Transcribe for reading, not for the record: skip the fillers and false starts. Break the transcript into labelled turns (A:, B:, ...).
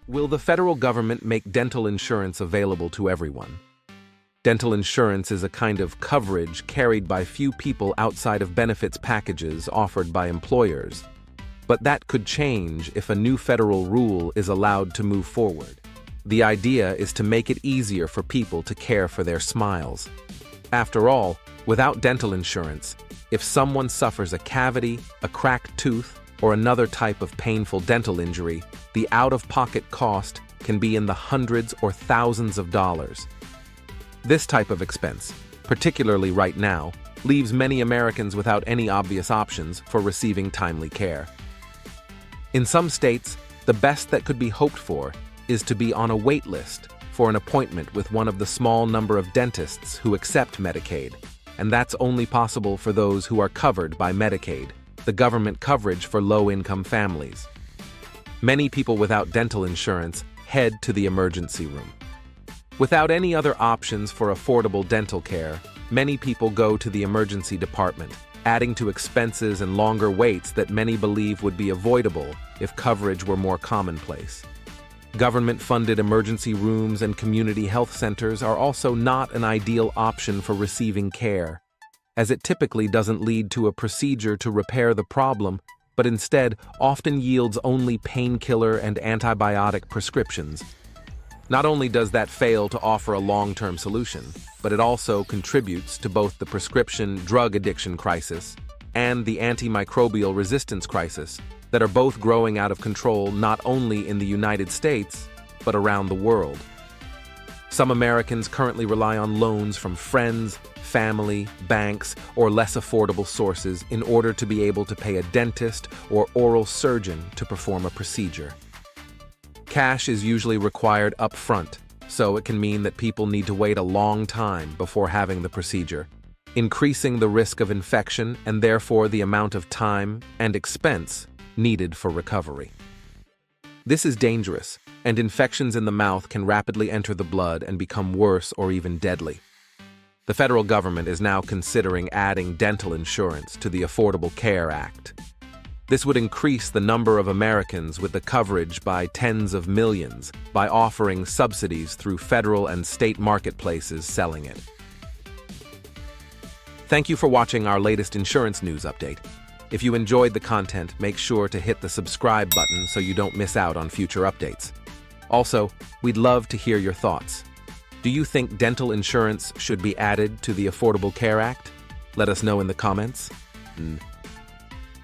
A: Will the federal government make dental insurance available to everyone? Dental insurance is a kind of coverage carried by few people outside of benefits packages offered by employers. But that could change if a new federal rule is allowed to move forward. The idea is to make it easier for people to care for their smiles. After all, without dental insurance, if someone suffers a cavity, a cracked tooth, or another type of painful dental injury, the out-of-pocket cost can be in the hundreds or thousands of dollars. This type of expense, particularly right now, leaves many Americans without any obvious options for receiving timely care. In some states, the best that could be hoped for is to be on a wait list for an appointment with one of the small number of dentists who accept Medicaid, and that's only possible for those who are covered by Medicaid, the government coverage for low-income families. Many people without dental insurance head to the emergency room. Without any other options for affordable dental care, many people go to the emergency department, adding to expenses and longer waits that many believe would be avoidable if coverage were more commonplace. Government-funded emergency rooms and community health centers are also not an ideal option for receiving care, as it typically doesn't lead to a procedure to repair the problem, but instead often yields only painkiller and antibiotic prescriptions. Not only does that fail to offer a long-term solution, but it also contributes to both the prescription drug addiction crisis and the antimicrobial resistance crisis that are both growing out of control not only in the United States, but around the world. Some Americans currently rely on loans from friends, family, banks, or less affordable sources in order to be able to pay a dentist or oral surgeon to perform a procedure. Cash is usually required up front, so it can mean that people need to wait a long time before having the procedure, increasing the risk of infection and therefore the amount of time and expense needed for recovery. This is dangerous, and infections in the mouth can rapidly enter the blood and become worse or even deadly. The federal government is now considering adding dental insurance to the Affordable Care Act. This would increase the number of Americans with the coverage by tens of millions by offering subsidies through federal and state marketplaces selling it. Thank you for watching our latest insurance news update. If you enjoyed the content, make sure to hit the subscribe button so you don't miss out on future updates. Also, we'd love to hear your thoughts. Do you think dental insurance should be added to the Affordable Care Act? Let us know in the comments.